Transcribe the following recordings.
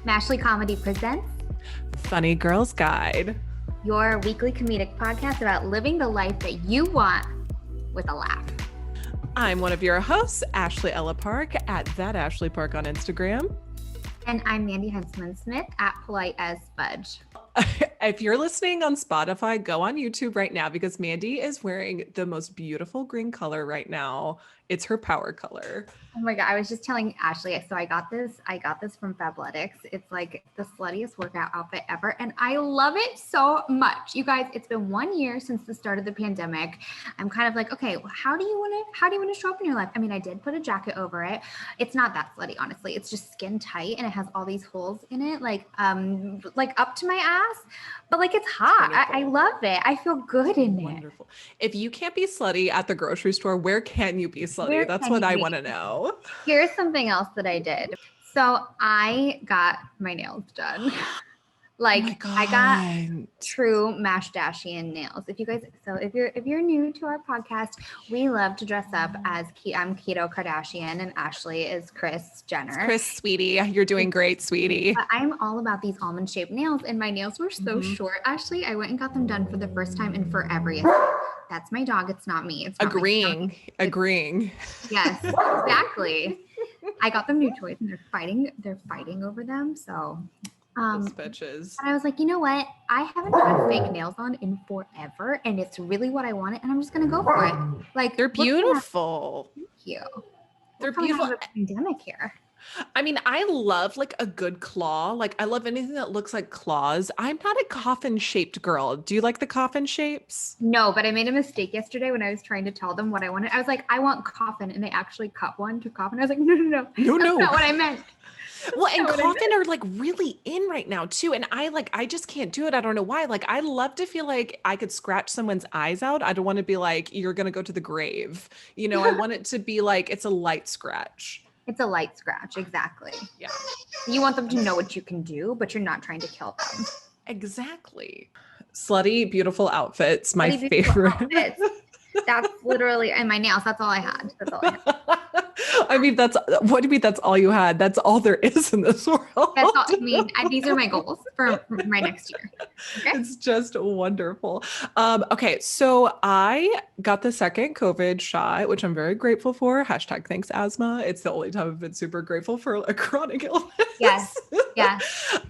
Mashley Comedy presents Funny Girls Guide, your weekly comedic podcast about living the life that you want with a laugh. I'm one of your hosts, Ashley Ella Park, at that Ashley Park on Instagram. And I'm Mandy Huntsman-Smith at Polite as Fudge. If you're listening on Spotify, go on YouTube right now because Mandy is wearing the most beautiful green color right now. It's her power color. Oh my God, I was just telling Ashley, so I got this from Fabletics. It's like the sluttiest workout outfit ever. And I love it so much. You guys, it's been 1 year since the start of the pandemic. I'm kind of like, okay, well, how do you want to show up in your life? I mean, I did put a jacket over it. It's not that slutty, honestly. It's just skin tight and it has all these holes in it, like up to my ass. But like it's hot. I love it. I feel good in it. Wonderful. If you can't be slutty at the grocery store, where can you be slutty? That's what I want to know. Here's something else that I did. So I got my nails done. Like I got true Mashdashian nails. If you're new to our podcast, we love to dress up as I'm Keto Kardashian and Ashley is Kris Jenner. Kris, sweetie, you're doing great, sweetie. But I'm all about these almond shaped nails, and my nails were so short. Ashley, I went and got them done for the first time in forever. That's my dog. It's not me. It's not agreeing. Yes, exactly. I got them new toys, and they're fighting over them. So. Those bitches. And I was like, you know what? I haven't had fake nails on in forever, and it's really what I wanted, and I'm just gonna go for it. Like they're beautiful. Thank you. They're beautiful. Pandemic here. I mean, I love like a good claw. Like I love anything that looks like claws. I'm not a coffin shaped girl. Do you like the coffin shapes? No, but I made a mistake yesterday when I was trying to tell them what I wanted. I was like, I want coffin, and they actually cut one to coffin. I was like, no. That's not what I meant. Well, and coffin are like really in right now too. And I just can't do it. I don't know why. Like I love to feel like I could scratch someone's eyes out. I don't want to be like, you're going to go to the grave. You know, I want it to be like, it's a light scratch. It's a light scratch. Exactly. Yeah. You want them to know what you can do, but you're not trying to kill them. Exactly. Slutty, beautiful outfits. My favorite. Outfits. That's literally, and my nails. That's all I had. I mean, what do you mean that's all you had? That's all there is in this world. That's all, I mean, these are my goals for my next year. Okay? It's just wonderful. Okay, so I got the second COVID shot, which I'm very grateful for. Hashtag thanks asthma. It's the only time I've been super grateful for a chronic illness. Yes. Yeah.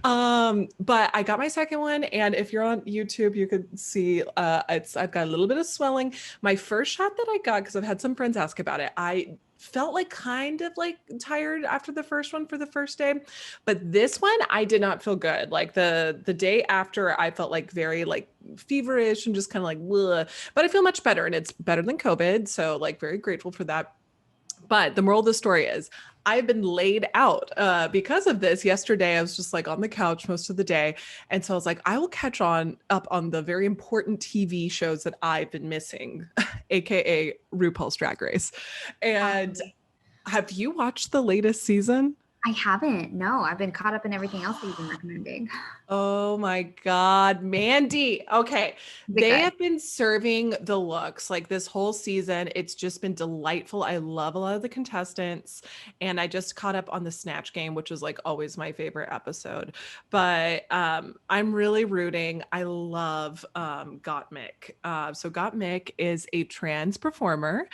But I got my second one, and if you're on YouTube, you could see I've got a little bit of swelling. My first shot that I got, because I've had some friends ask about it, I felt like kind of like tired after the first one for the first day, but this one I did not feel good. Like the day after, I felt like very like feverish and just kind of like bleh. But I feel much better, and it's better than COVID, so like very grateful for that. But the moral of the story is I've been laid out because of this. Yesterday, I was just like on the couch most of the day. And so I was like, I will catch up on the very important TV shows that I've been missing, AKA RuPaul's Drag Race. And have you watched the latest season? I haven't. No, I've been caught up in everything else that you've been recommending. Oh my God, Mandy. Okay. They have been serving the looks like this whole season. It's just been delightful. I love a lot of the contestants, and I just caught up on the Snatch Game, which is like always my favorite episode. But I'm really rooting. I love Gottmik. So Gottmik is a trans performer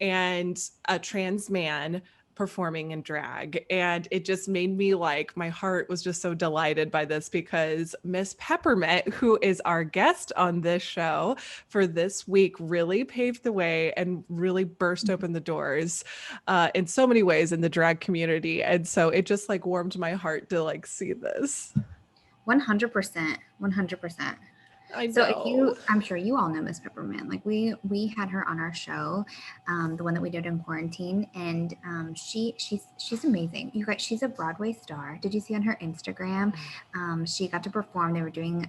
and a trans man performing in drag, and it just made me like, my heart was just so delighted by this because Miss Peppermint, who is our guest on this show for this week, really paved the way and really burst open the doors in so many ways in the drag community. And so it just like warmed my heart to like see this. 100%. So I'm sure you all know Miss Peppermint. Like we had her on our show, the one that we did in quarantine, and she's amazing. You guys, she's a Broadway star. Did you see on her Instagram? She got to perform. They were doing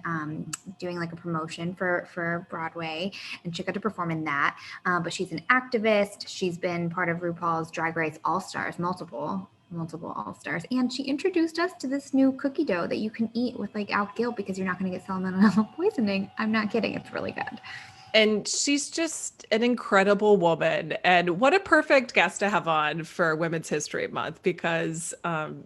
like a promotion for Broadway, and she got to perform in that. But she's an activist. She's been part of RuPaul's Drag Race All Stars, multiple all-stars, and she introduced us to this new cookie dough that you can eat with like out guilt because you're not going to get salmonella poisoning. I'm not kidding, it's really good. And she's just an incredible woman. And what a perfect guest to have on for Women's History Month because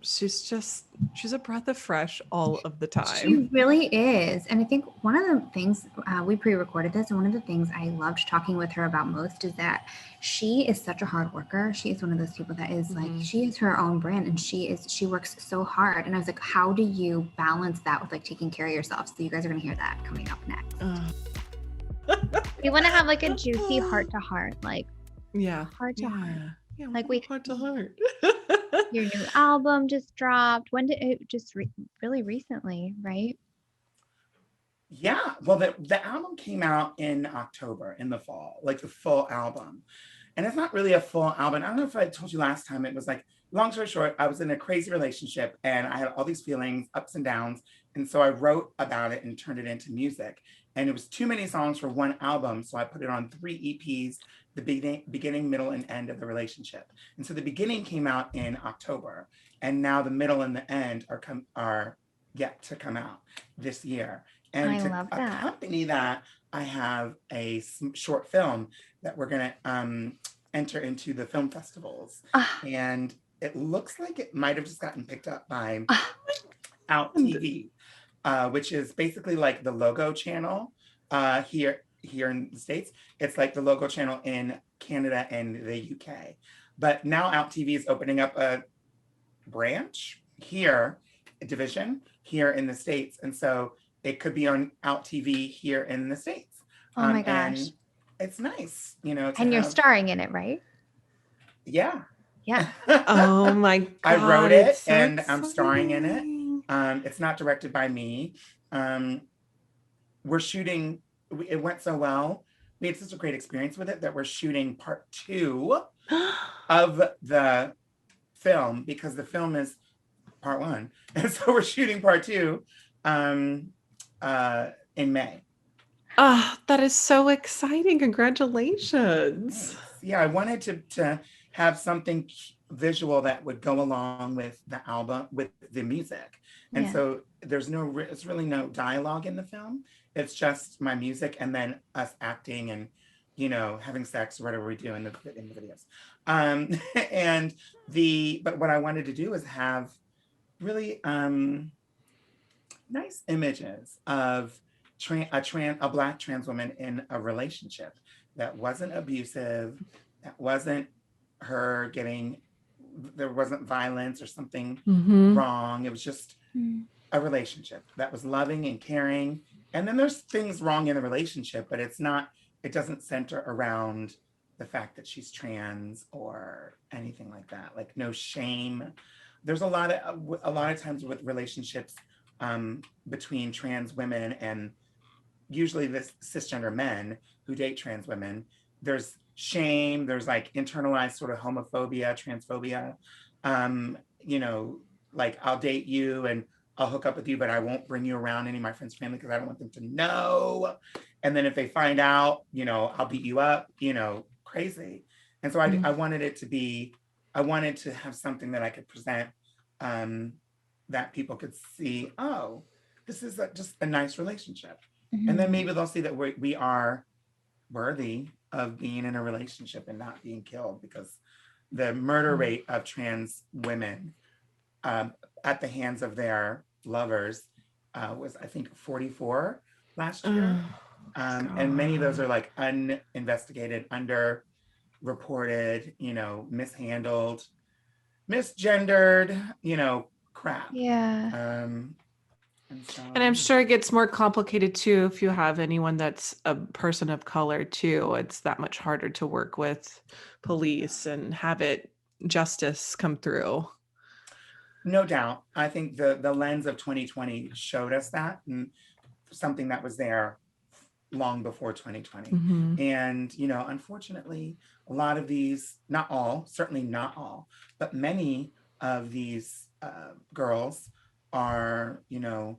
she's a breath of fresh all of the time. She really is. And I think one of the things we pre recorded this, and one of the things I loved talking with her about most is that she is such a hard worker. She is one of those people that is like, she is her own brand and she works so hard. And I was like, how do you balance that with like taking care of yourself? So you guys are going to hear that coming up next. We want to have like a juicy heart to heart, like heart to heart. Yeah, Like we heart to heart. Your new album just dropped. When did it just really recently, right? Yeah, well, the album came out in October, in the fall, like the full album. And it's not really a full album. I don't know if I told you last time, it was like, long story short, I was in a crazy relationship and I had all these feelings, ups and downs. And so I wrote about it and turned it into music. And it was too many songs for one album. So I put it on 3 EPs, the beginning, middle, and end of the relationship. And so the beginning came out in October. And now the middle and the end are yet to come out this year. And I to love that. accompany that, I have a short film that we're going to enter into the film festivals. And it looks like it might have just gotten picked up by Out TV, which is basically like the Logo channel here in the States. It's like the Logo channel in Canada and the UK. But now Out TV is opening up a branch here, a division here in the States. And so it could be on Out TV here in the States. Oh my gosh. And it's nice, you know. And you're starring in it, right? Yeah. Yeah. Oh my God. I wrote it so and exciting. I'm starring in it. It's not directed by me. We're shooting, it went so well. We had such a great experience with it that we're shooting part 2 of the film because the film is part 1. And so we're shooting part 2 in May. Oh, that is so exciting. Congratulations. Yeah, I wanted to have something visual that would go along with the album, with the music. And so there's it's really no dialogue in the film. It's just my music and then us acting and, you know, having sex or whatever we do in the videos. But what I wanted to do is have really nice images of a Black trans woman in a relationship that wasn't abusive, that wasn't her there wasn't violence or something wrong. It was just a relationship that was loving and caring. And then there's things wrong in the relationship, but it doesn't center around the fact that she's trans or anything like that. Like no shame. There's a lot of times with relationships between trans women and usually this cisgender men who date trans women, there's shame, there's like internalized sort of homophobia, transphobia. You know, like I'll date you and I'll hook up with you, but I won't bring you around any of my friends' family because I don't want them to know. And then if they find out, you know, I'll beat you up, you know, crazy. And so I wanted to have something that I could present that people could see, oh, this is just a nice relationship. And then maybe they'll see that we are worthy of being in a relationship and not being killed, because the murder rate of trans women at the hands of their lovers was, I think, 44 last year. And many of those are like uninvestigated, underreported, you know, mishandled, misgendered, you know, crap. Yeah. And I'm sure it gets more complicated too if you have anyone that's a person of color too. It's that much harder to work with police and have justice come through. No doubt. I think the lens of 2020 showed us that, and something that was there long before 2020. And, you know, unfortunately, a lot of these, not all, certainly not all, but many of these girls are, you know,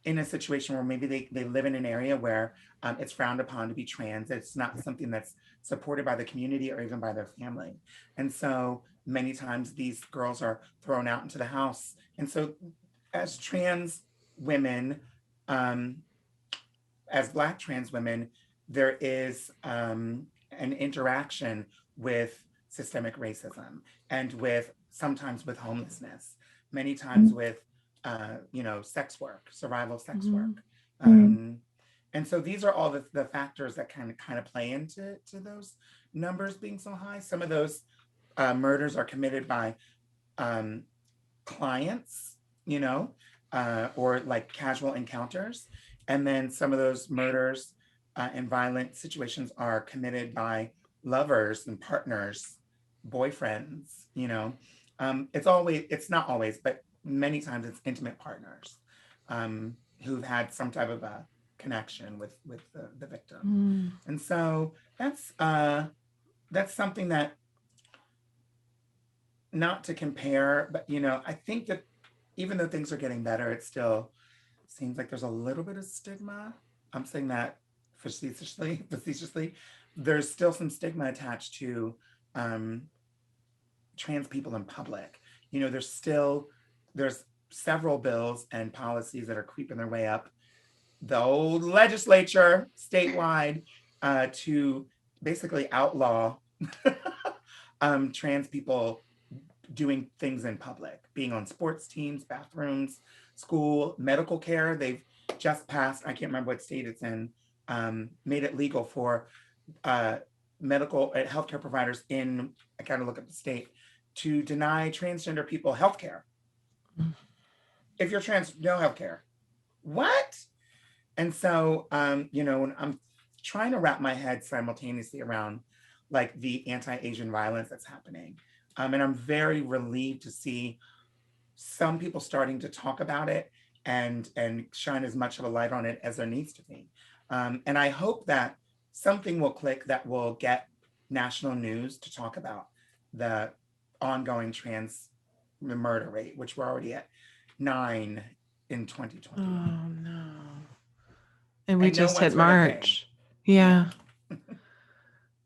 in a situation where maybe they live in an area where it's frowned upon to be trans. It's not something that's supported by the community or even by their family. And so many times these girls are thrown out into the house. And so as trans women, as Black trans women, there is an interaction with systemic racism and with sometimes with homelessness, many times with sex work, survival sex work. And so these are all the factors that kind of play into those numbers being so high. Some of those murders are committed by clients, or like casual encounters. And then some of those murders and violent situations are committed by lovers and partners, boyfriends, it's not always, but many times it's intimate partners who've had some type of a connection with the victim. And so that's something that, not to compare, but I think that even though things are getting better, it still seems like there's a little bit of stigma. I'm saying that facetiously. There's still some stigma attached to trans people in public. There's several bills and policies that are creeping their way up the old legislature statewide to basically outlaw trans people doing things in public, being on sports teams, bathrooms, school, medical care. They've just passed, I can't remember what state it's in, made it legal for medical healthcare providers in, I gotta look up the state, to deny transgender people healthcare. If you're trans, no healthcare. What? And so, when I'm trying to wrap my head simultaneously around like the anti-Asian violence that's happening. And I'm very relieved to see some people starting to talk about it and shine as much of a light on it as there needs to be. And I hope that something will click that will get national news to talk about the ongoing trans murder rate, which we're already at 9 in 2020. Oh no. And we just hit March. Yeah.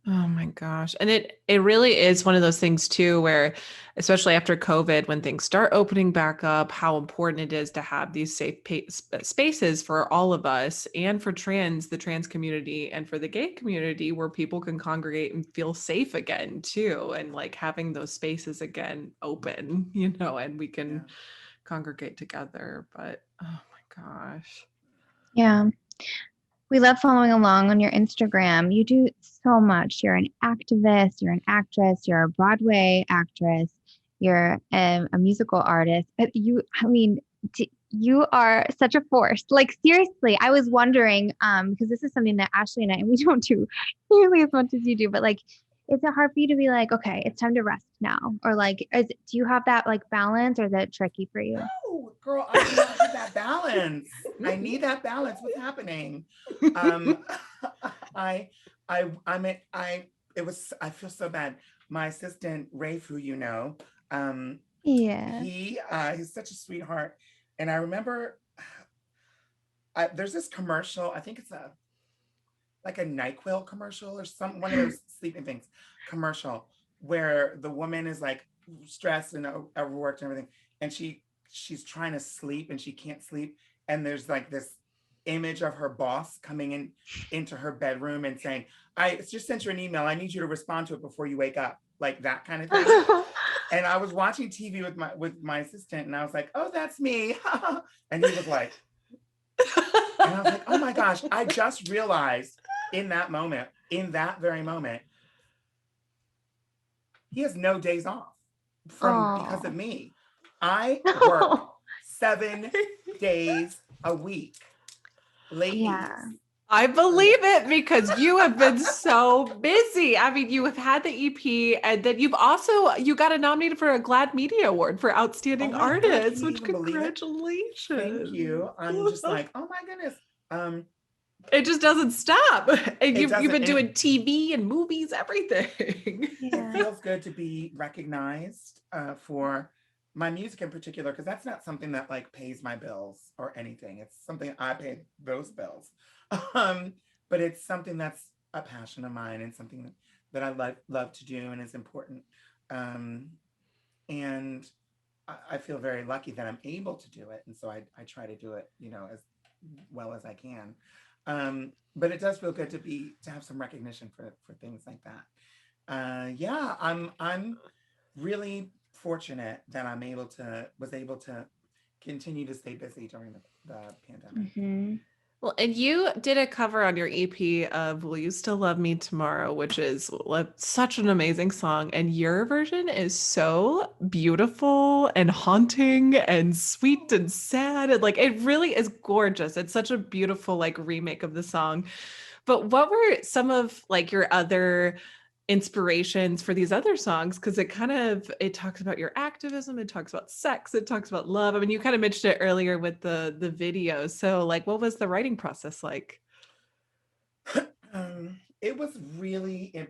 Oh my gosh. And it really is one of those things too, where especially after COVID, when things start opening back up, how important it is to have these safe spaces for all of us and for the trans community and for the gay community where people can congregate and feel safe again too. And like having those spaces again open, and we can congregate together. But oh my gosh. Yeah. We love following along on your Instagram. You do so much. You're an activist, you're an actress, you're a Broadway actress, you're a musical artist. You are such a force. Like seriously, I was wondering, because this is something that Ashley and we don't do nearly as much as you do, but like, is it hard for you to be like, okay, it's time to rest now? Or like, do you have that like balance, or is it tricky for you? No, girl, I do not have that balance. I need that balance. What's happening? I feel so bad. My assistant, Rafe, who he's such a sweetheart. And I remember there's this commercial, I think it's like a NyQuil commercial or one of those sleeping things commercial, where the woman is like stressed and overworked and everything, and she's trying to sleep and she can't sleep, and there's like this image of her boss coming into her bedroom and saying, I just sent you an email, I need you to respond to it before you wake up, like that kind of thing. And I was watching TV with my assistant, and I was like, oh, that's me. And he was like, and I was like, oh my gosh, I just realized in that very moment, he has no days off because of me. I work 7 days a week. Ladies. Yeah. I believe it, because you have been so busy. I mean, you have had the EP, and then you got nominated for a GLAAD Media Award for Outstanding Artist, which congratulations. Thank you. I'm just like, oh my goodness. It just doesn't stop. And you've been doing TV and movies, everything. Yeah. It feels good to be recognized for my music in particular, because that's not something that like pays my bills or anything. It's something I pay those bills. But it's something that's a passion of mine and something that I love to do and is important. And I feel very lucky that I'm able to do it. And so I try to do it, as well as I can. But it does feel good to have some recognition for things like that. Yeah, I'm really fortunate that was able to continue to stay busy during the pandemic. Mm-hmm. Well, and you did a cover on your EP of Will You Still Love Me Tomorrow, which is such an amazing song. And your version is so beautiful and haunting and sweet and sad. And like, it really is gorgeous. It's such a beautiful, like, remake of the song. But what were some of like your other inspirations for these other songs? Because it talks about your activism, it talks about sex, it talks about love. I mean, you kind of mentioned it earlier with the video. So like, what was the writing process like? It was really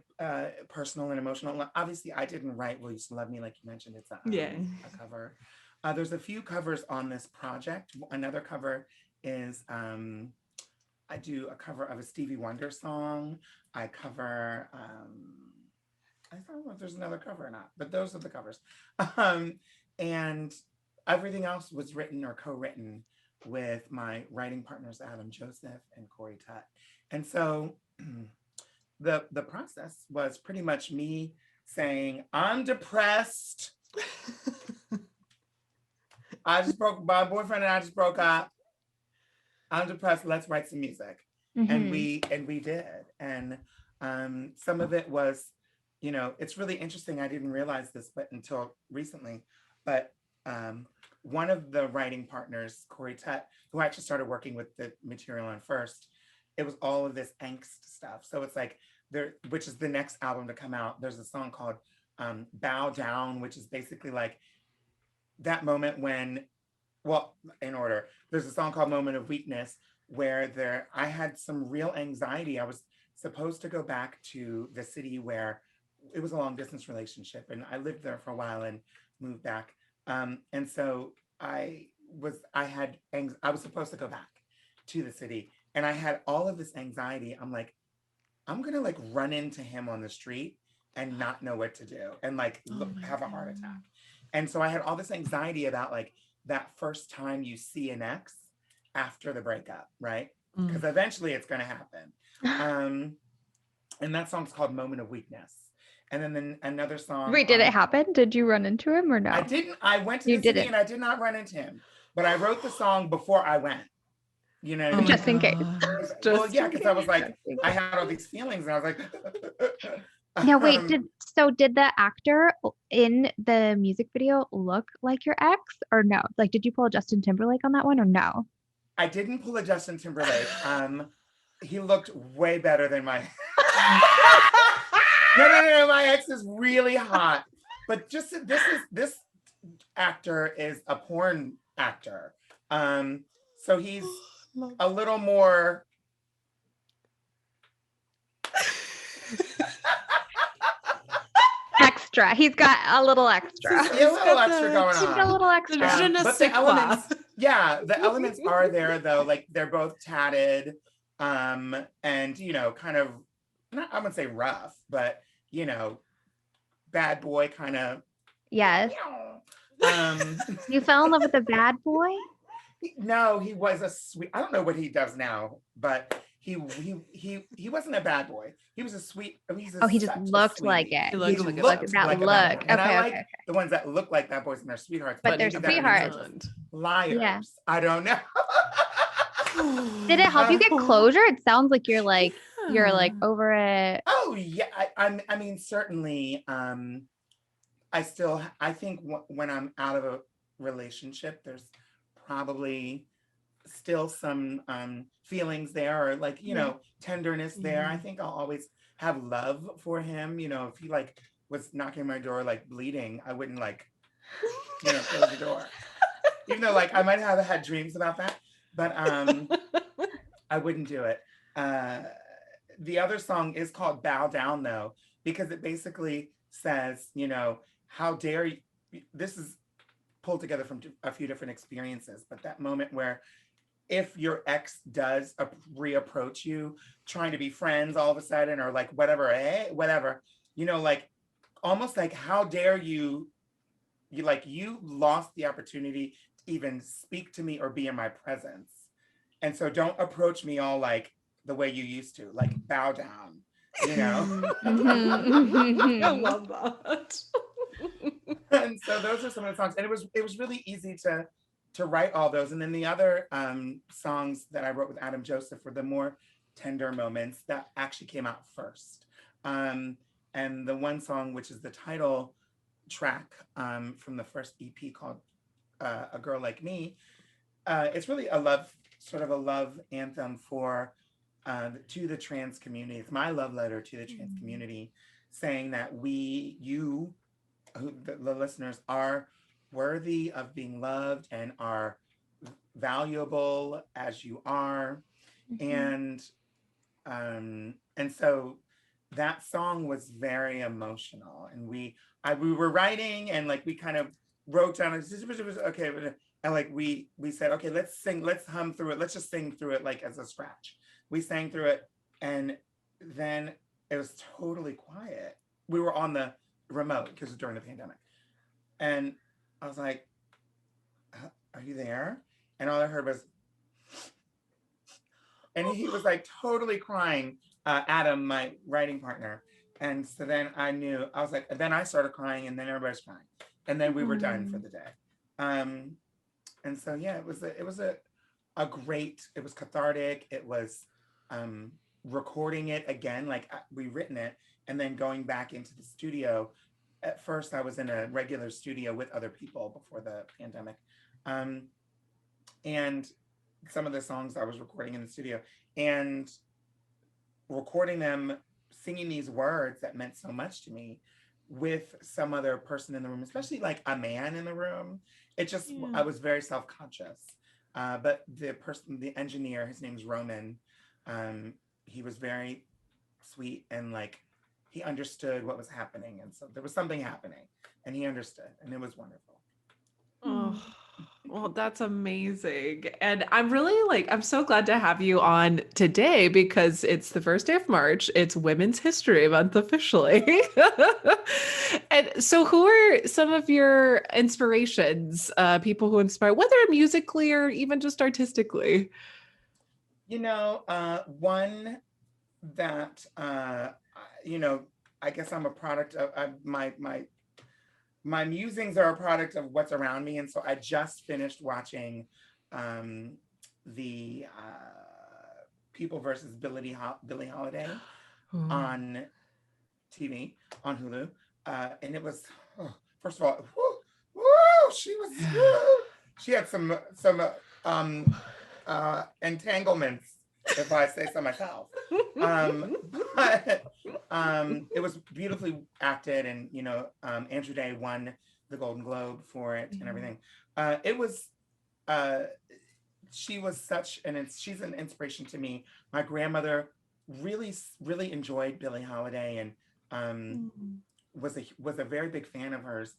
personal and emotional. Obviously, I didn't write "Will You Still Love Me" like you mentioned. It's a cover. There's a few covers on this project. Another cover is I do a cover of a Stevie Wonder song. I cover. I don't know if there's another cover or not, but those are the covers. And everything else was written or co-written with my writing partners, Adam Joseph and Corey Tutt. And so the process was pretty much me saying, I'm depressed. My boyfriend and I just broke up. I'm depressed. Let's write some music. Mm-hmm. And we did. And some of it was, it's really interesting. I didn't realize this until recently, but one of the writing partners, Corey Tutt, who I actually started working with the material on first, it was all of this angst stuff. So it's like which is the next album to come out. There's a song called Bow Down, which is basically like that moment when, well, in order, there's a song called Moment of Weakness where I had some real anxiety. I was supposed to go back to the city where it was a long distance relationship, and I lived there for a while and moved back. And so I was supposed to go back to the city, and I had all of this anxiety. I'm like, I'm gonna like run into him on the street and not know what to do and like have a heart attack. And so I had all this anxiety about like that first time you see an ex after the breakup, right? Because eventually it's gonna happen. And that song's called Moment of Weakness. And then another song. Wait, did it happen? Did you run into him or no? I didn't. I went to the city and I did not run into him, but I wrote the song before I went. You know, just in case. Well, yeah, because I was like, I had all these feelings, and I was like, Now wait, did the actor in the music video look like your ex or no? Like, did you pull a Justin Timberlake on that one or no? I didn't pull a Justin Timberlake. He looked way better than my. No. My ex is really hot, but just this actor is a porn actor, so he's a little more. Extra. He's got a little extra. He's a little extra going on. He's got a little extra. But the elements, the elements are there though. Like they're both tatted, and kind of, I wouldn't say rough, but bad boy kind of. Yes. You fell in love with a bad boy? No, he was a sweet. I don't know what he does now, but he wasn't a bad boy. He was a sweet. He just looked like it. He looked like that look. And I like the ones that look like bad boys and they're sweethearts. But they're sweethearts. Liars. Yeah. I don't know. Did it help you get closure? It sounds like you're like over it. Oh yeah, I mean certainly. I think when I'm out of a relationship, there's probably still some feelings there, or like tenderness there. I think I'll always have love for him. If he like was knocking my door like bleeding, I wouldn't like close the door. Even though like I might have had dreams about that, but I wouldn't do it. The other song is called Bow Down though, because it basically says, how dare you. This is pulled together from a few different experiences, but that moment where if your ex does reapproach you trying to be friends all of a sudden, or like whatever, like almost like how dare you lost the opportunity to even speak to me or be in my presence. And so don't approach me all like the way you used to, like bow down, you know? I love that. And so those are some of the songs. And it was really easy to write all those. And then the other songs that I wrote with Adam Joseph were the more tender moments that actually came out first. And the one song, which is the title track from the first EP called A Girl Like Me, it's really sort of a love anthem for to the trans community. It's my love letter to the trans community, saying that the listeners are worthy of being loved and are valuable as you are. And so that song was very emotional, and we were writing, and like we kind of wrote down okay, and like we said, okay, let's hum through it, let's just sing through it like as a scratch. We sang through it, and then it was totally quiet. We were on the remote because it was during the pandemic, and I was like, are you there? And all I heard was, and he was like totally crying, Adam, my writing partner. And so then I knew, I was like, and then I started crying, and then everybody's crying, and then we were done for the day. And so yeah, it was it was cathartic. It was recording it again, like we written it, and then going back into the studio. At first, I was in a regular studio with other people before the pandemic, and some of the songs I was recording in the studio, and recording them, singing these words that meant so much to me with some other person in the room, especially like a man in the room. It just, I was very self-conscious. But the engineer, his name's Roman, he was very sweet, and like, he understood what was happening. And so there was something happening, and he understood, and it was wonderful. Oh, well, that's amazing. And I'm so glad to have you on today because it's the first day of March. It's Women's History Month officially. And so who are some of your inspirations, people who inspire, whether musically or even just artistically? You know, one that, you know, I guess I'm a product of my musings are a product of what's around me. And so I just finished watching the People versus Billie Holiday on TV, on Hulu. And it was, first of all, she had some entanglements, if I say so myself. But it was beautifully acted, and you know, Andrew Day won the Golden Globe for it and everything. It was she's an inspiration to me. My grandmother really enjoyed Billie Holiday, and was a very big fan of hers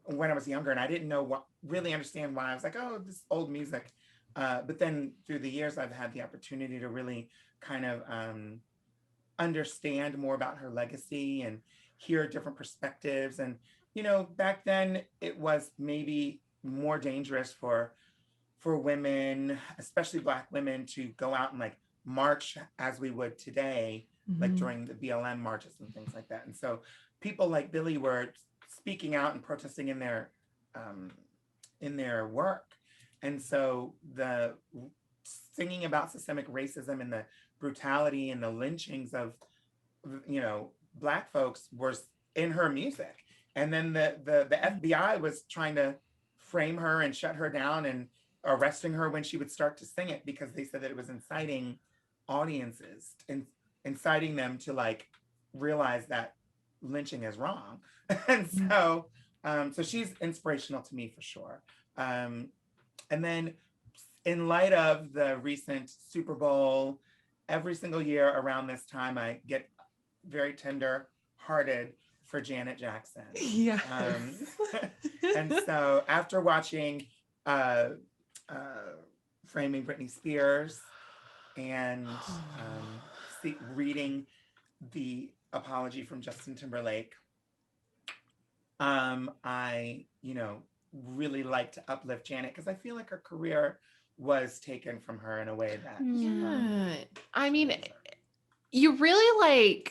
when I was younger, and I didn't really understand why. I was like, oh, this old music. But then through the years, I've had the opportunity to really kind of understand more about her legacy and hear different perspectives. And, you know, back then it was maybe more dangerous for women, especially Black women, to go out and like march as we would today, like during the BLM marches and things like that. And so people like Billie were speaking out and protesting in their work. And so the singing about systemic racism and the brutality and the lynchings of, you know, Black folks was in her music. And then the FBI was trying to frame her and shut her down and arresting her when she would start to sing it, because they said that it was inciting audiences and inciting them to like realize that lynching is wrong. And so so she's inspirational to me for sure. And then in light of the recent Super Bowl, every single year around this time, I get very tender hearted for Janet Jackson. Yeah. And so after watching Framing Britney Spears and reading the apology from Justin Timberlake, I, you know, really like to uplift Janet, because I feel like her career was taken from her in a way that Yeah. I mean, you really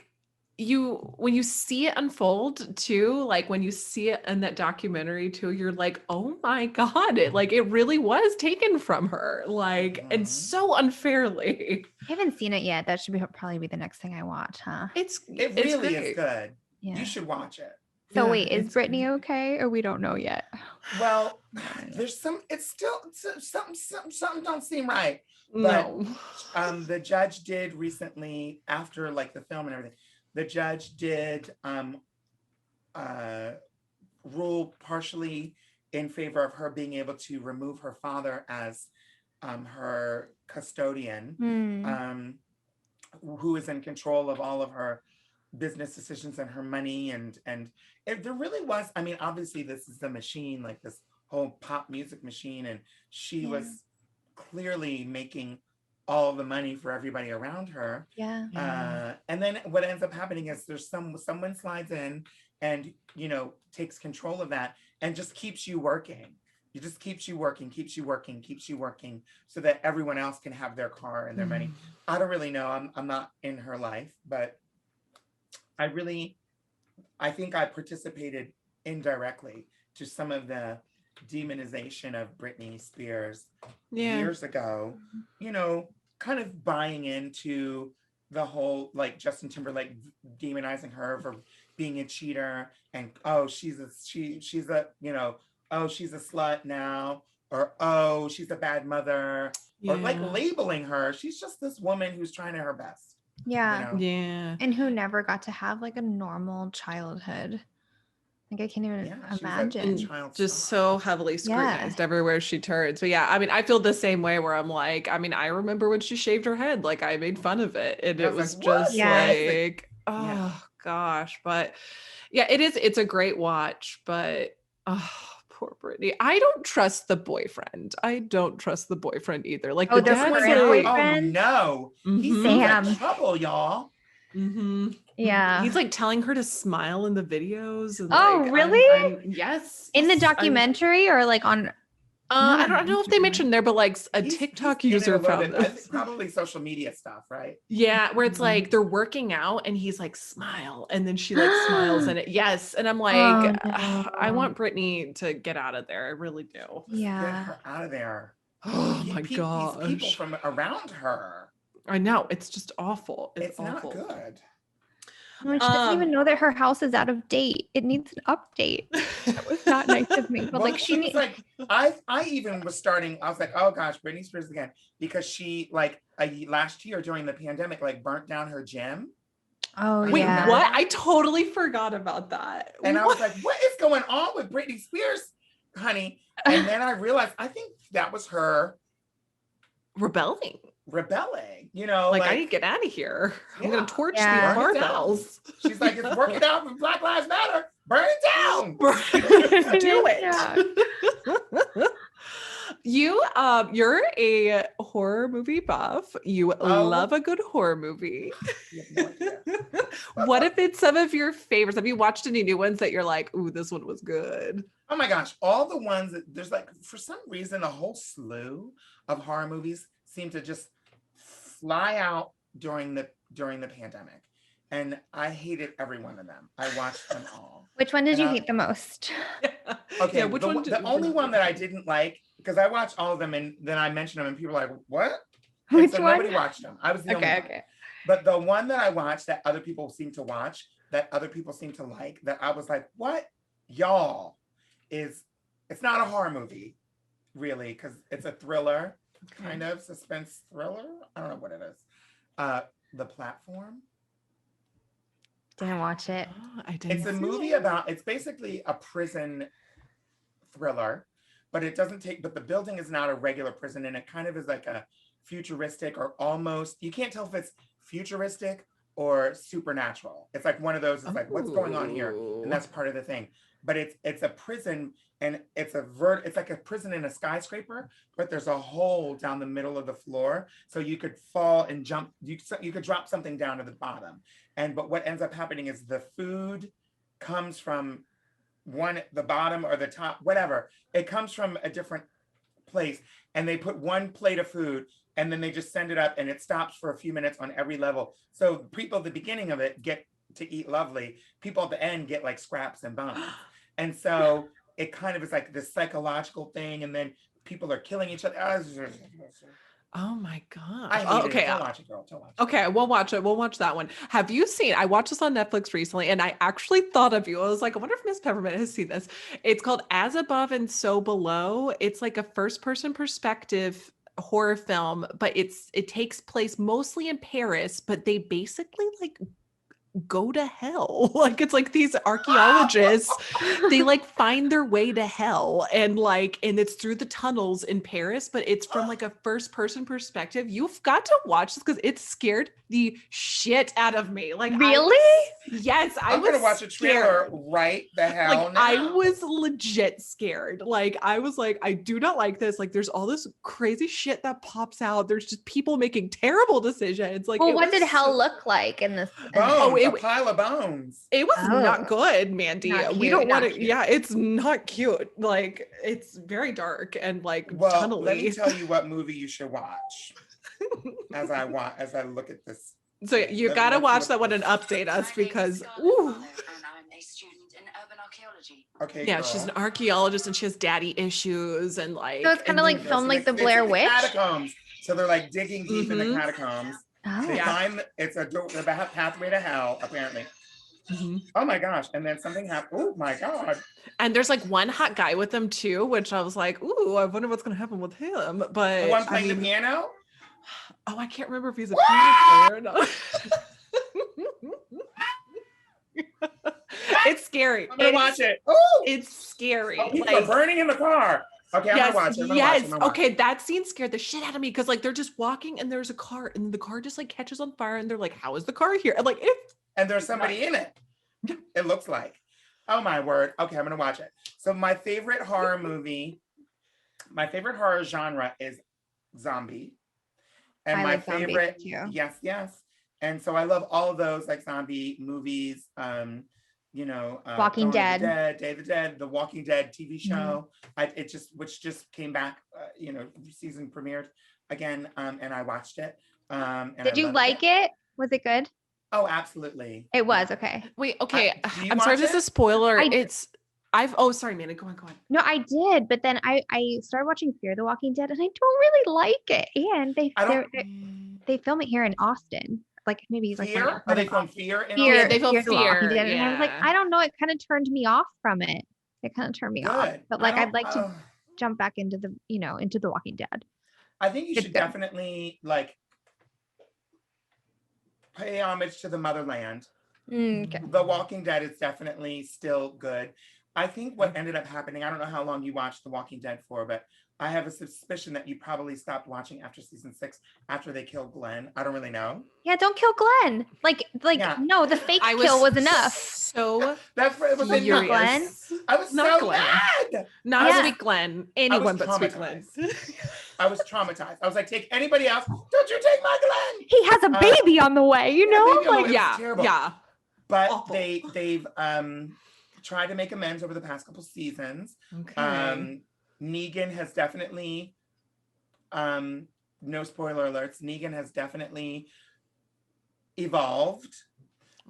when you see it unfold too, like when you see it in that documentary too, you're like, oh my God, it really was taken from her, and so unfairly. I haven't seen it yet. That should probably be the next thing I watch, huh? It's really great. is good. Yeah. You should watch it. So Yeah, wait, is it's Brittany great. okay, or we don't know yet? Well, there's it's still something don't seem right. No. But the judge did recently, after like the film and everything, the judge did rule partially in favor of her being able to remove her father as her custodian, who is in control of all of her business decisions and her money, and there really was, I mean, obviously this is the machine, like this whole pop music machine, and she was clearly making all the money for everybody around her. And then what ends up happening is there's someone slides in and takes control of that and just keeps you working. It just keeps you working, so that everyone else can have their car and their money. I don't really know. I'm not in her life, but I think I participated indirectly to some of the demonization of Britney Spears years ago, kind of buying into the whole, like, Justin Timberlake demonizing her for being a cheater, and she's a slut now, or she's a bad mother, or like labeling her. She's just this woman who's trying her best. Yeah. And who never got to have like a normal childhood. Like I can't even imagine. Just so heavily scrutinized everywhere she turns. But yeah, I mean, I feel the same way where I'm like, I mean, I remember when she shaved her head, like I made fun of it. And it was just oh gosh. But yeah, it's a great watch, but poor Brittany. I don't trust the boyfriend. Either. Like the dad's boyfriend? Oh no, he's in trouble, y'all. Yeah, he's like telling her to smile in the videos. And really? Yes. In the documentary, or like on? I don't know if they mentioned there, but like a TikTok user found this. Probably social media stuff, right? Yeah, where it's like they're working out and he's like, smile, and then she like smiles and and I'm like, I want Brittany to get out of there. I really do. Yeah, get her out of there. Oh my gosh. These people from around her. I know, it's just awful. It's awful. Not good. She doesn't even know that her house is out of date. It needs an update. That was not nice of me. But like she was like, I even was starting. I was like, oh gosh, Britney Spears again, because she last year during the pandemic burnt down her gym. Oh wait, what? I totally forgot about that. And I was like, what is going on with Britney Spears, honey? And then I realized, I think that was her rebelling, like I need to get out of here. I'm gonna torch these barbells. She's like, it's working out for Black Lives Matter, burn it down. Do it. You're a horror movie buff. You love a good horror movie. What have been some of your favorites? Have you watched any new ones that you're like, ooh, this one was good? Oh my gosh, all the ones that there's for some reason a whole slew of horror movies seem to just fly out during the pandemic, and I hated every one of them. I watched them all. Which one did you hate the most? Okay, which one? The only one that I didn't like, because I watched all of them and then I mentioned them and people were like, what? Which one? Nobody watched them. I was the only one. But the one that I watched that other people seem to watch, that other people seem to like, that I was like, what? Y'all, it's not a horror movie, really, because it's a thriller. Kind of suspense thriller. I don't know what it is. The Platform. Didn't watch it. I didn't. It's a movie about. It's basically a prison thriller, but it doesn't take. But the building is not a regular prison, and it kind of is like a futuristic or almost. You can't tell if it's futuristic or supernatural. It's like one of those. It's like, what's going on here? And that's part of the thing. But it's a prison, and it's like a prison in a skyscraper, but there's a hole down the middle of the floor, so you could fall and jump. You could drop something down to the bottom, but what ends up happening is the food comes from the bottom or the top, whatever. It comes from a different place, and they put one plate of food, and then they just send it up, and it stops for a few minutes on every level. So people at the beginning of it get to eat lovely. People at the end get like scraps and bones. And so it kind of is like this psychological thing, and then people are killing each other. Oh my gosh. I hate okay. it. Don't watch it, girl. Don't watch it. Okay, we'll watch it. We'll watch that one. Have you seen, I watched this on Netflix recently and I actually thought of you. I was like, I wonder if Miss Peppermint has seen this. It's called As Above and So Below. It's like a first person perspective horror film, but it takes place mostly in Paris, but they basically like go to hell. Like it's like these archaeologists, they like find their way to hell, and it's through the tunnels in Paris, but it's from like a first person perspective. You've got to watch this because it scared the shit out of me. Like Really? Yes, I'm was gonna watch a trailer right the hell like now. I was legit scared. Like I was like, I do not like this. Like there's all this crazy shit that pops out. There's just people making terrible decisions. Like, Well, what did hell look like in this? Bones, a pile of bones. It was Oh. not good, Mandy. Not We cute, don't want not to. cute. Yeah, it's not cute. Like it's very dark and like Well, tunnely. let me tell you what movie you should watch as I look at this. So you Let- gotta let's watch look that at one this. and update us because Ooh. ooh. And I'm a student in urban archaeology. Okay, Yeah, girl. she's an archaeologist and she has daddy issues and like. So it's kinda and like then- filmed like the It's Blair in the Witch? catacombs. So they're like digging deep in the Mhm. catacombs. Oh. They Yeah. find it's a pathway to hell, apparently. Mhm. Oh my gosh! And then something happened. Oh my god! And there's like one hot guy with them too, which I was like, ooh, I wonder what's gonna happen with him. But The one I playing the mean, piano. oh, I can't remember if he's a piano player or not. It's scary. I'm gonna It's- watch it. Oh, It's scary. people are burning in the car. Okay, I'm yes, gonna watch it. I'm gonna yes. watch it. I'm gonna watch Okay, it. that scene scared the shit out of me because like they're just walking and there's a car and the car just like catches on fire and they're like, how is the car here? And like, And there's somebody in it. It looks like. Oh my word. Okay, I'm gonna watch it. So my favorite horror movie, my favorite horror genre is zombie. And I my like zombies, favorite, too. yes. And so I love all of those like zombie movies. Walking Dawn of the Dead. Day of the Dead, the Walking Dead TV Mm-hmm. show. Which just came back. Season premiered again, and I watched it. And Did I you loved like it? Was it good? Oh, absolutely. It was okay. wait, okay. Do you I'm sorry if watch this is it? a spoiler. I- Sorry, Mandy, go on. No, I did, but then I started watching Fear the Walking Dead, and I don't really like it. And I don't- they film it here in Austin, like maybe like Fear? Are they from Fear? in Fear, Yeah, they film the Walking Fear, Dead, and I was like, yeah. I don't know, it kind of turned me off from it. It kind of turned me off, Good. but I like I'd don't- like to jump back into the Walking Dead. I think you It's should good. definitely like pay homage to the motherland. Okay. The Walking Dead is definitely still good. I think what ended up happening, I don't know how long you watched The Walking Dead for, but I have a suspicion that you probably stopped watching after season 6, after they killed Glenn. I don't really know. Yeah, don't kill Glenn. Like Yeah. no, the fake I kill was enough. So That's what it was. Not enough. Glenn. I was Not so Glenn. mad. not Yeah. Sweet Glenn. Anyone but Sweet Glenn. I was traumatized. I was like, take anybody else. Don't you take my Glenn. He has a baby on the way, you yeah, know? baby on the Like way. yeah, terrible. yeah. But Awful. they've tried to make amends over the past couple seasons. Okay. Negan has definitely no spoiler alerts. Negan has definitely evolved.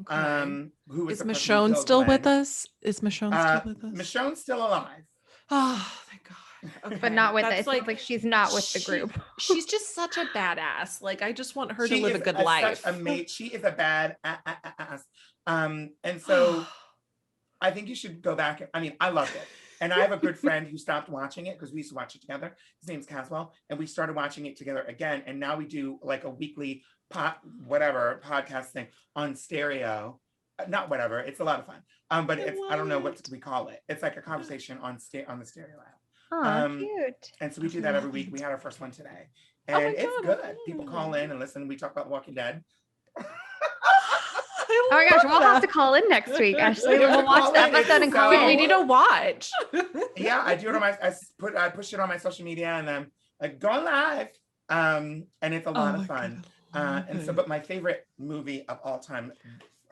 Okay. Who was Is the person who Michonne killed still with Glenn. us? Is Michonne still with us? Michonne's still alive. Oh, thank God. Okay. But not with That's it. Like she's not with the she- group. She's just such a badass. Like I just want her to She live a is good such life. she is a bad ass. And so I think you should go back. I mean, I loved it. And I have a good friend who stopped watching it because we used to watch it together. His name's Caswell. And we started watching it together again. And now we do like a weekly podcast thing on stereo. Not whatever. It's a lot of fun. But I don't know what we call it. It's like a conversation on the stereo app. Oh, cute. And so we do that every week. We had our first one today. And Oh my it's God, good. People call in and listen. We talk about Walking Dead. Oh my gosh, we'll have to call in next week, Ashley. You have We'll to watch call the in. It's episode and call so- We in. need to watch. Yeah, I do it on I push it on my social media and I'm like going live. And it's a lot of fun. But my favorite movie of all time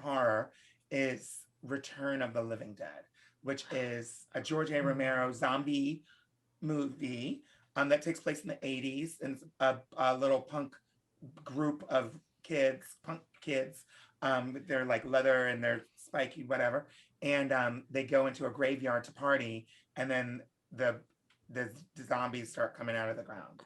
horror is Return of the Living Dead, which is a George A. Romero zombie movie that takes place in the 80s, and it's a little punk group of punk kids. They're like leather and they're spiky, whatever. And they go into a graveyard to party, and then the zombies start coming out of the ground.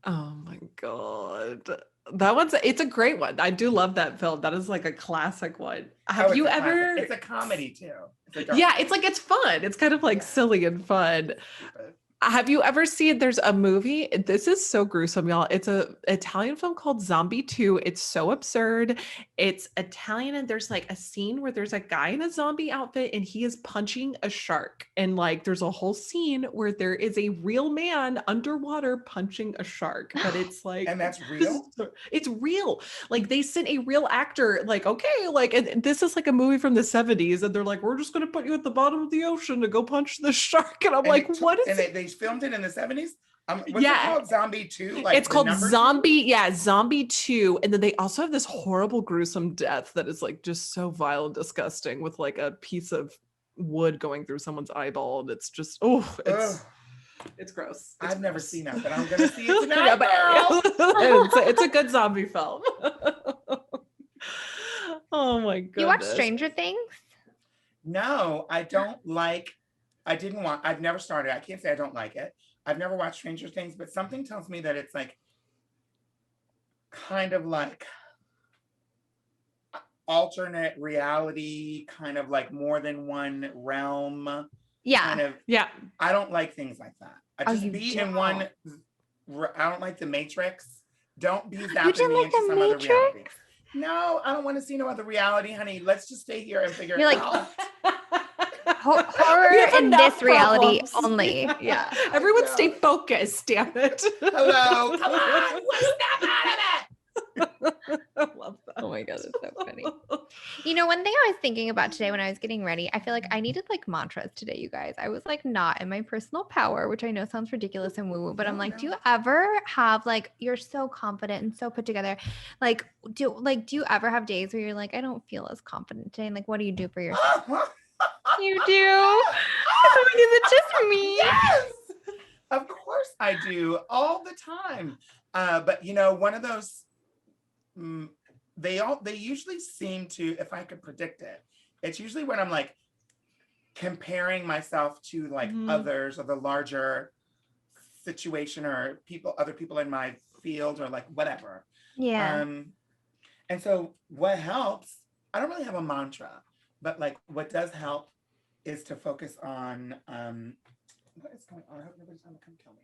Oh my God. It's a great one. I do love that film. That is like a classic one. Have you ever? It's a comedy too. It's fun. It's kind of like silly and fun. Stupid. Have you ever seen, there's a movie, this is so gruesome, y'all. It's a Italian film called Zombie 2. It's so absurd. It's Italian, and there's like a scene where there's a guy in a zombie outfit and he is punching a shark. And like there's a whole scene where there is a real man underwater punching a shark. But it's like, and that's real? It's real. Like they sent a real actor, like, okay, like, and this is like a movie from the 70s, and they're like, we're just gonna put you at the bottom of the ocean to go punch the shark. And I'm like, what is it? They filmed it in the 70s. What's it called? Zombie 2? Like it's called Zombie, Zombie 2. And then they also have this horrible, gruesome death that is like just so vile and disgusting, with like a piece of wood going through someone's eyeball. And it's just, it's gross. I've never seen that, but I'm gonna see it tonight. It's a good zombie film. Oh my goodness. You watch Stranger Things? No, I don't like. I've never started. I can't say I don't like it. I've never watched Stranger Things, but something tells me that it's like kind of like alternate reality, kind of like more than one realm. Yeah. Kind of. Yeah. I don't like things like that. I just be in one. I don't like the Matrix. Don't be zapping me into some other reality. No, I don't want to see no other reality, honey. Let's just stay here and figure it out. Horror in this reality only. Yeah. Everyone stay focused, damn it. Hello. Come on. Snap out of it. I love that. Oh my God, it's so funny. You know, one thing I was thinking about today when I was getting ready, I feel like I needed like mantras today, you guys. I was like not in my personal power, which I know sounds ridiculous and woo-woo, but I'm like, do you ever have like, you're so confident and so put together. Like, do you ever have days where you're like, I don't feel as confident today? And like, what do you do for yourself? You do? Is it just me? Yes. Of course I do, all the time. But you know, one of those, they usually seem to, if I could predict it, it's usually when I'm like comparing myself to like others or the larger situation or other people in my field or like whatever. Yeah. And so what helps, I don't really have a mantra, but like what does help is to focus on what is going on? I hope nobody's trying to come kill me.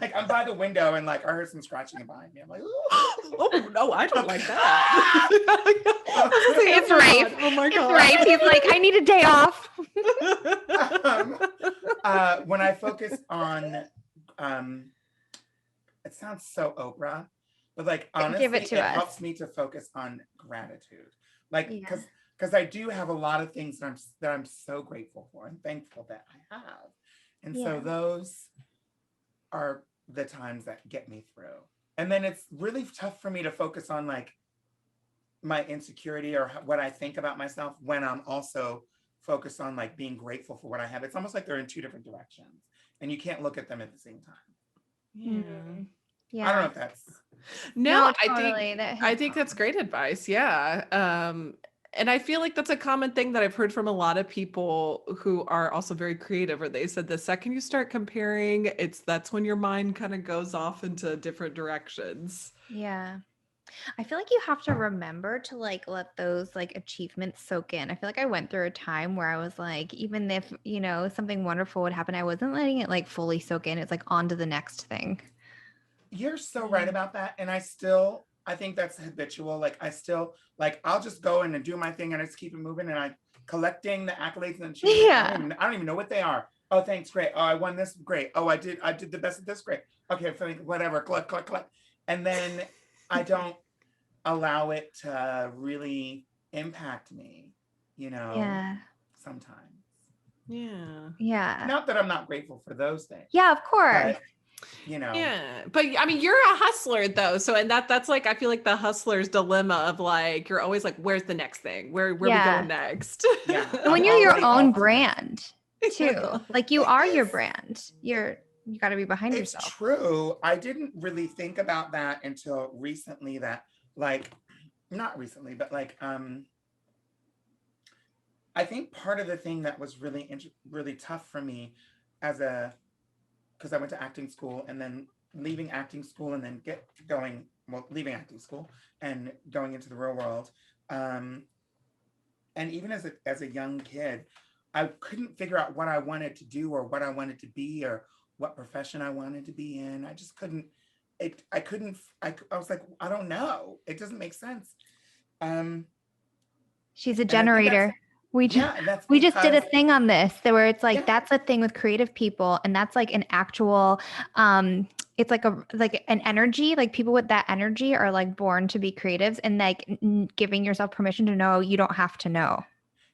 Like I'm by the window and like I heard some scratching behind me. I'm like, oh no, I don't like that. It's Rafe. Oh my God. It's Rafe. He's like, I need a day off. When I focus on, it sounds so Oprah, but like honestly, it helps me to focus on gratitude. Like because I do have a lot of things that I'm so grateful for and thankful that I have, and so those are the times that get me through. And then it's really tough for me to focus on like my insecurity or what I think about myself when I'm also focused on like being grateful for what I have. It's almost like they're in two different directions and you can't look at them at the same time. Yeah. I don't know if that's no, totally. I think that's great advice. Yeah. And I feel like that's a common thing that I've heard from a lot of people who are also very creative, or they said the second you start comparing, that's when your mind kind of goes off into different directions. Yeah. I feel like you have to remember to like let those like achievements soak in. I feel like I went through a time where I was like, even if, you know, something wonderful would happen, I wasn't letting it like fully soak in. It's like on to the next thing. You're so right about that. And I think that's habitual. Like I'll just go in and do my thing and I just keep it moving and I'm collecting the accolades and achievements. I don't even know what they are. Oh, thanks. Great. Oh, I won this. Great. Oh, I did the best at this. Great. Okay. Whatever. Collect. And then I don't allow it to really impact me, you know, sometimes. Yeah. Yeah. Not that I'm not grateful for those things. Yeah, of course. But, you know. Yeah. But I mean, you're a hustler though. So, and that's like, I feel like the hustler's dilemma of like, you're always like, where's the next thing? Where we going next? Yeah. And when you're your own brand. too. Like you It are your is. brand. You got to be behind It's yourself. true. I didn't really think about that until recently that like, not recently, but like, I think part of the thing that was really tough for me as because I went to acting school and then leaving acting school and then leaving acting school and going into the real world. And even as a young kid, I couldn't figure out what I wanted to do or what I wanted to be or what profession I wanted to be in. I just couldn't, I was like, I don't know. It doesn't make sense. She's a And I think generator. We that's we just did a because, thing on this where it's like yeah, that's a thing with creative people, and that's like an actual it's like an energy. Like people with that energy are like born to be creatives, and like giving yourself permission to know you don't have to know.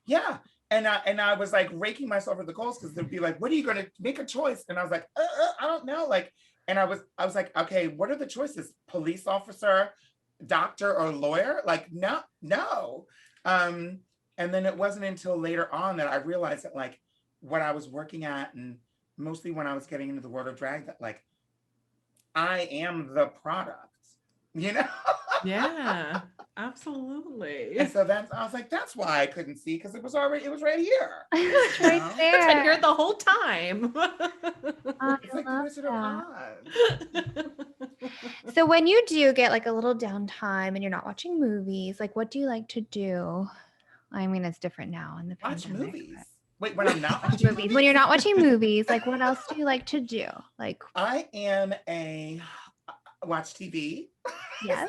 yeah. And I was like raking myself at the coals because they'd be like, what are you going to make a choice? And I was like, I don't know. Like, and I was like, okay, what are the choices? Police officer, doctor, or lawyer? Like, no. And then it wasn't until later on that I realized that like what I was working at, and mostly when I was getting into the world of drag, that like I am the product, you know? Yeah, absolutely. And so I was like, that's why I couldn't see, because it was right here. It's You right know? It's been here there. the whole time. I It's like the love Wizard of that. Oz. So when you do get like a little downtime and you're not watching movies, like what do you like to do? I mean, it's different now in the Watch pandemic. movies. Wait, when I'm not Watch watching movies. movies? When you're not watching movies, like what else do you like to do? Like, I am watch TV. yes.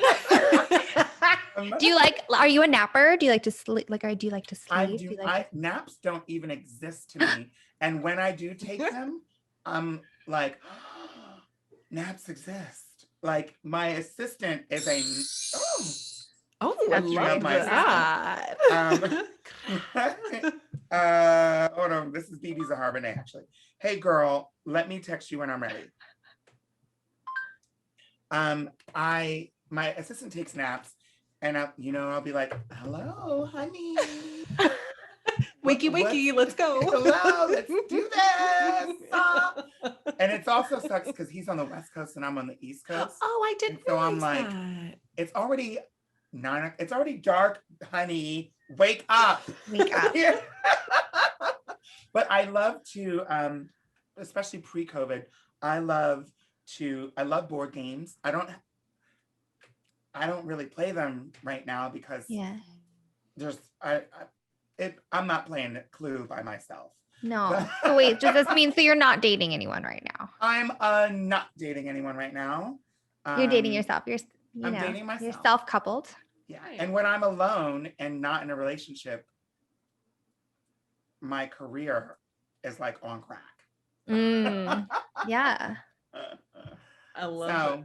Do you are you a napper? Do you like to sleep? Like, do you like to sleep? Do you like Naps don't even exist to me. And when I do take them, I'm like, naps exist. Like my assistant is Oh, I Speaking of love my that. hold on, this is BB Zaharbane actually. Hey girl, let me text you when I'm ready. My assistant takes naps, and I'll be like, hello, honey. Wakey, let's go. Hello, let's do this. And it's also sucks because he's on the West Coast and I'm on the East Coast. Oh, I didn't So I'm realize like, that. it's already it's already dark, honey. Wake up. Wake up. But I love to, especially pre-COVID, I love board games. I don't really play them right now because I'm not playing Clue by myself. No. So wait, does this mean so you're not dating anyone right now? I'm not dating anyone right now. You're dating yourself. I'm dating myself. You're self-coupled. Yeah. And when I'm alone and not in a relationship, my career is like on crack. Yeah. I love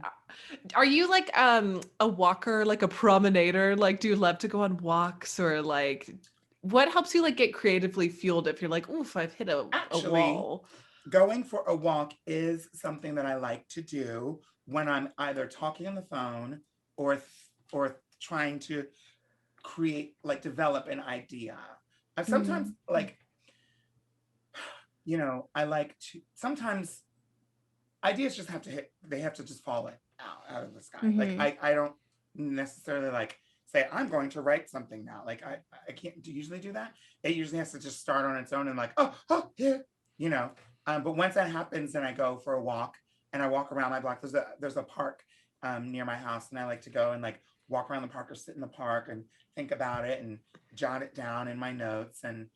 it. Are you like a walker, like a promenader? Like, do you love to go on walks, or like what helps you like get creatively fueled if you're like, oof, I've hit a wall? Going for a walk is something that I like to do when I'm either talking on the phone or trying to develop an idea. I sometimes I like to, sometimes ideas just have to just fall out of the sky. Like I don't necessarily like say I'm going to write something now. Like I can't usually do that. It usually has to just start on its own and like, oh yeah, but once that happens, then I go for a walk and I walk around my block. There's a park near my house, and I like to go and like walk around the park or sit in the park and think about it and jot it down in my notes and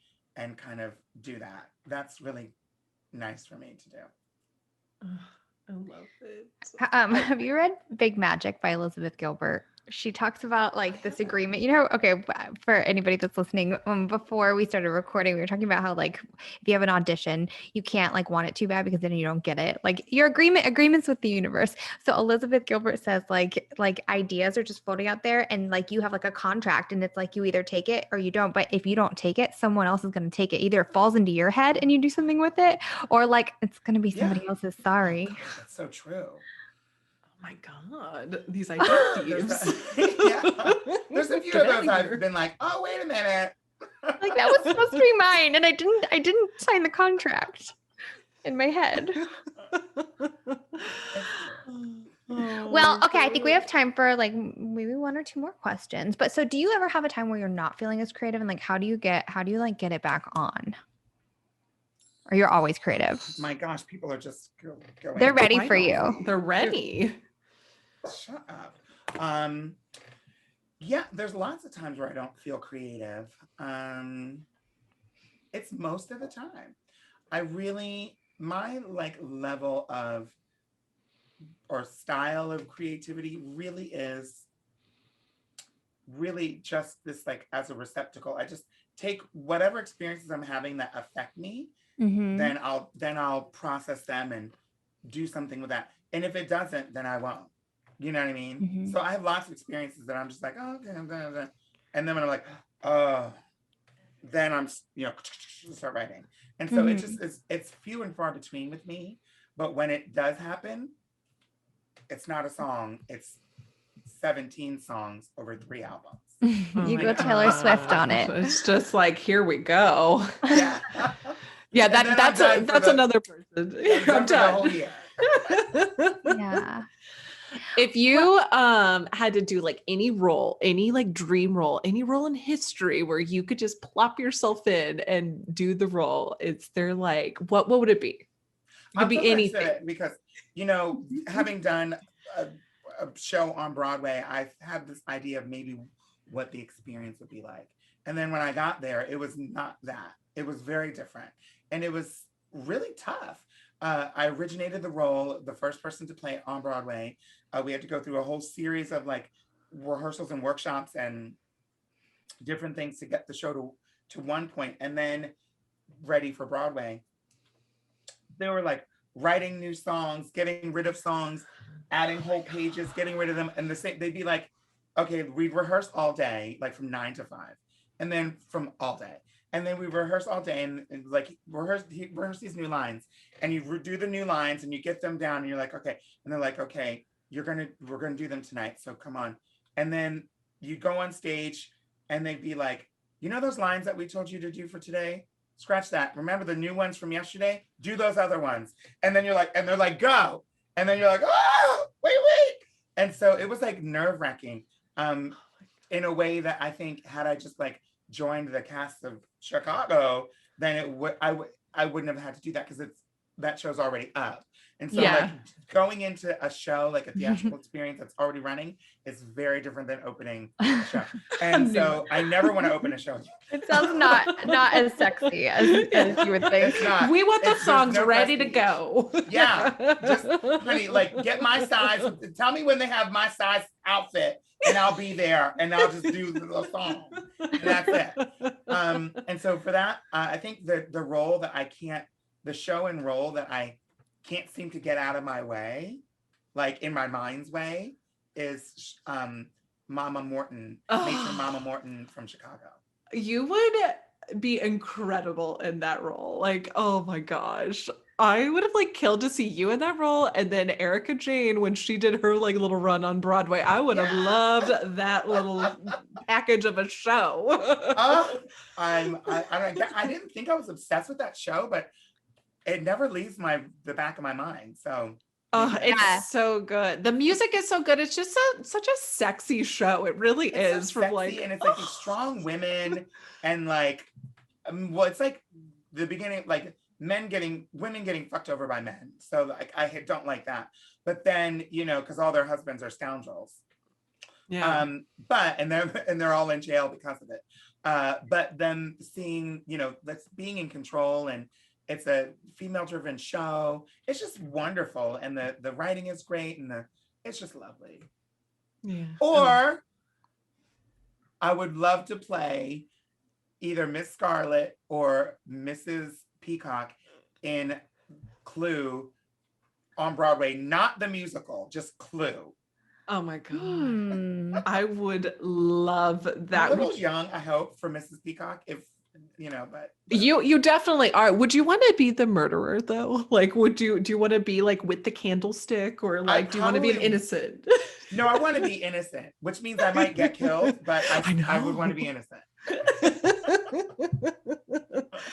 kind of do that. That's really nice for me to do. I love it. Have you read Big Magic by Elizabeth Gilbert? She talks about like this agreement, okay, for anybody that's listening, before we started recording, we were talking about how like if you have an audition, you can't like want it too bad because then you don't get it. Like your agreements with the universe. So Elizabeth Gilbert says like ideas are just floating out there, and like you have like a contract, and it's like you either take it or you don't. But if you don't take it, someone else is going to take it. Either it falls into your head and you do something with it, or like it's going to be somebody else's. Sorry. Oh, God, that's so true. Oh my God, these idea thieves. There's a few of those I've been like, oh, wait a minute. Like that was supposed to be mine, and I didn't sign the contract in my head. Well, okay, I think we have time for like maybe one or two more questions. But so do you ever have a time where you're not feeling as creative, and like how do you like get it back on? Or you're always creative? My gosh, people are just going. They're ready for you. They're ready. Shut up. Yeah, there's lots of times where I don't feel creative. It's most of the time. My like level of or style of creativity really is really just this like as a receptacle. I just take whatever experiences I'm having that affect me, then I'll process them and do something with that. And if it doesn't, then I won't. You know what I mean? So I have lots of experiences that I'm just like, oh, okay, and then when I'm like, oh, then I'm, start writing. And so it's few and far between with me. But when it does happen, it's not a song. It's 17 songs over 3 albums. You go Taylor Swift on it. It's just like, here we go. Yeah. Yeah, that's another person. I'm done. Yeah. If you had to do like any role, any like dream role, any role in history where you could just plop yourself in and do the role, is there like what would it be? It could be anything. Because having done a show on Broadway, I've had this idea of maybe what the experience would be like. And then when I got there, it was not that. It was very different. And it was really tough. I originated the role, the first person to play it on Broadway. We had to go through a whole series of like rehearsals and workshops and different things to get the show to one point, and then ready for Broadway. They were like writing new songs, getting rid of songs, adding whole pages, getting rid of them. And they'd be like, okay, we'd rehearse all day, like from 9 to 5, and then from all day. And then we rehearse all day and like rehearse these new lines, and you do the new lines and you get them down and you're like, okay. And they're like, okay, we're gonna do them tonight. So come on. And then you go on stage and they'd be like, those lines that we told you to do for today? Scratch that. Remember the new ones from yesterday? Do those other ones. And then you're like, and they're like, go. And then you're like, oh, wait. And so it was like nerve-wracking in a way that I think had I just like joined the cast of Chicago, then I wouldn't have had to do that because that show's already up. And so like going into a show, like a theatrical experience that's already running, is very different than opening a show. And so I never want to open a show. It sounds not as sexy as you would think. We want the songs ready to go. Yeah. Just, honey, like get my size. Tell me when they have my size outfit and I'll be there and I'll just do the song. And that's it. And so for that, I think the role that the show and role that I can't seem to get out of my way, like in my mind's way, is Mama Morton, Matron Mama Morton from Chicago. You would be incredible in that role. Like, oh my gosh. I would have like killed to see you in that role. And then Erica Jane, when she did her like little run on Broadway, I would have loved that little package of a show. I didn't think I was obsessed with that show, but it never leaves the back of my mind. So it's so good. The music is so good. It's just such a sexy show. It really is. So sexy, and it's like these strong women, and like, it's like the beginning, like women getting fucked over by men. So like I don't like that. But then because all their husbands are scoundrels. Yeah. And they're all in jail because of it. But then seeing that's being in control, and it's a female-driven show. It's just wonderful, and the writing is great, and it's just lovely. Yeah. Or I would love to play either Miss Scarlet or Mrs. Peacock in Clue on Broadway, not the musical, just Clue. Oh my God. I would love that. A little young, I hope, for Mrs. Peacock, if but you definitely are. Would you want to be the murderer though? Like, do you want to be like with the candlestick, or like do you want to be an innocent? No, I want to be innocent, which means I might get killed, but I would want to be innocent.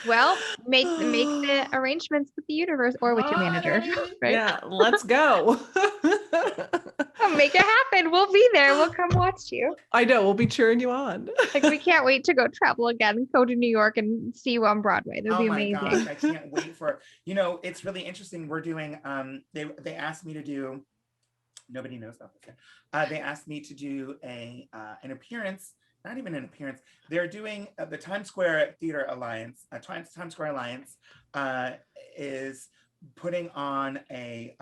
Well, make the arrangements with the universe or with your manager, right? Yeah, let's go. We'll make it happen. We'll be there. We'll come watch you. I know, we'll be cheering you on. Like, we can't wait to go travel again and go to New York and see you on Broadway. That'll be amazing. Oh my gosh, I can't wait for, it's really interesting. We're doing, they asked me to do, nobody knows about this yet. They asked me to do an appearance, not even an appearance. They're doing the Times Square Theater Alliance, Times Square Alliance is putting on a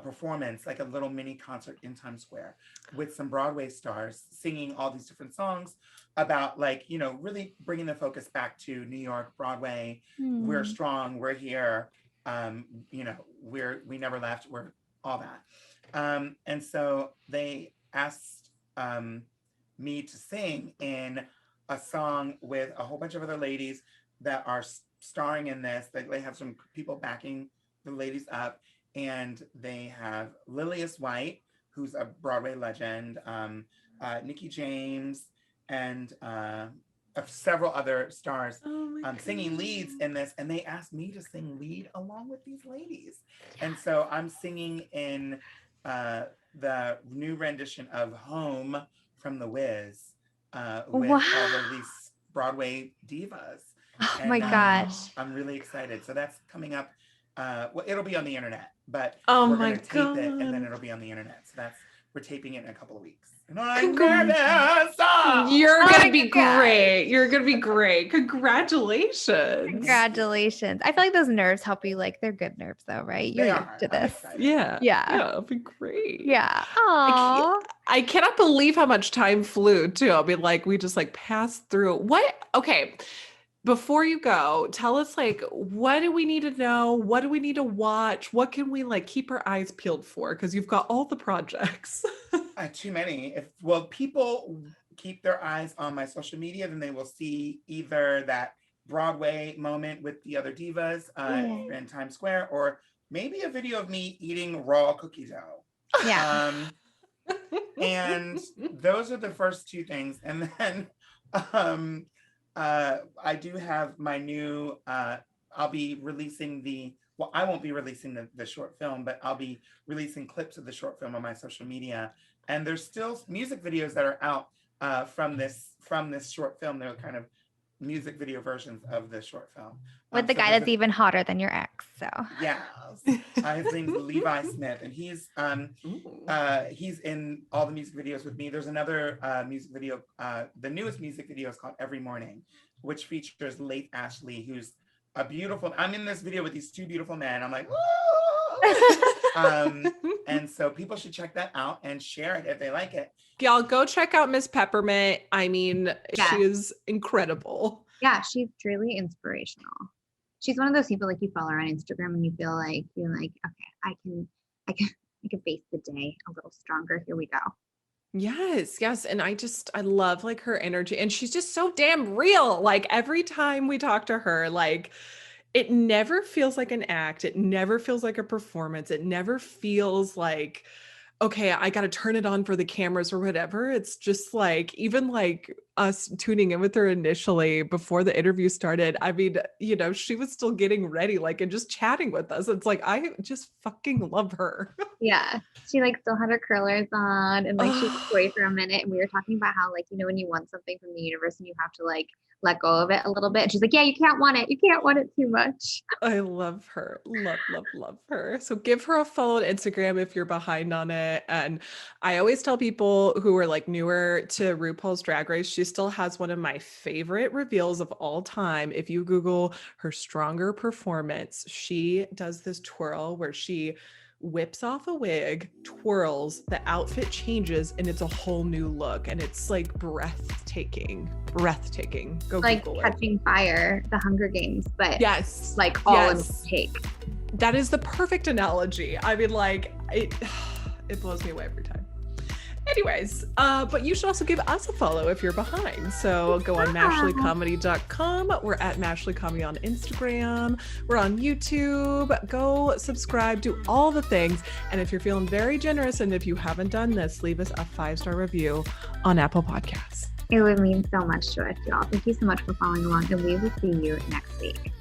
performance, like a little mini concert in Times Square with some Broadway stars singing all these different songs about, like, really bringing the focus back to New York, Broadway. We're strong, we're here, we never left, we're all that. And so they asked me to sing in a song with a whole bunch of other ladies that are starring in this. They have some people backing the ladies up. And they have Lilius White, who's a Broadway legend, Nikki James, and several other stars singing leads in this. And they asked me to sing lead along with these ladies. And so I'm singing in the new rendition of Home from The Wiz with all of these Broadway divas. Oh my gosh. I'm really excited. So that's coming up. Well, it'll be on the internet, but we're going to tape it and then it'll be on the internet. So we're taping it in a couple of weeks. And You're going to be great. You're going to be great. Congratulations. Congratulations. I feel like those nerves help you. Like, they're good nerves though, right? You're used to this. Yeah. It'll be great. Yeah. Aww. I cannot believe how much time flew too. I'll be like, we just like passed through. What? Okay. Before you go, tell us, like, what do we need to know? What do we need to watch? What can we, like, keep our eyes peeled for? Because you've got all the projects. Too many. If people keep their eyes on my social media, then they will see either that Broadway moment with the other divas in Times Square, or maybe a video of me eating raw cookie dough. Yeah. And those are the first two things. And then I do have my new, I'll be releasing I won't be releasing the short film, but I'll be releasing clips of the short film on my social media. And there's still music videos that are out from this short film. They're kind of music video versions of the short film. With the guy that's even hotter than your ex. So yeah, his name's Levi Smith, and he's in all the music videos with me. There's another music video. The newest music video is called Every Morning, which features Leif Ashley, who's a beautiful. I'm in this video with these two beautiful men. I'm like, and so people should check that out and share it if they like it. Y'all go check out Miss Peppermint. I mean, she is incredible. Yeah, she's truly inspirational. She's one of those people, like, you follow her on Instagram and you feel like you're like, okay, I can face the day a little stronger. Here we go. Yes. And I love, like, her energy, and she's just so damn real. Like, every time we talk to her, like, it never feels like an act. It never feels like a performance. It never feels like, okay, I got to turn it on for the cameras or whatever. It's just like, even like us tuning in with her initially before the interview started, I mean, she was still getting ready, like, and just chatting with us. It's like, I just fucking love her. Yeah. She, like, still had her curlers on, and, like, she was away for a minute, and we were talking about how, like, when you want something from the universe and you have to, like, let go of it a little bit. And she's like, yeah, you can't want it. You can't want it too much. I love her. Love her. So give her a follow on Instagram if you're behind on it. And I always tell people who are, like, newer to RuPaul's Drag Race, she still has one of my favorite reveals of all time. If you Google her stronger performance, she does this twirl where she whips off a wig, twirls, the outfit changes, and it's a whole new look. And it's, like, breathtaking. Go like Google Catching Fire, the Hunger Games, but yes, like all in one take. That is the perfect analogy. I mean, like, it blows me away every time. Anyways, but you should also give us a follow if you're behind. So go on mashleycomedy.com. We're at Mashley Comedy on Instagram. We're on YouTube. Go subscribe, do all the things. And if you're feeling very generous, and if you haven't done this, leave us a 5-star review on Apple Podcasts. It would mean so much to us, y'all. Thank you so much for following along, and we will see you next week.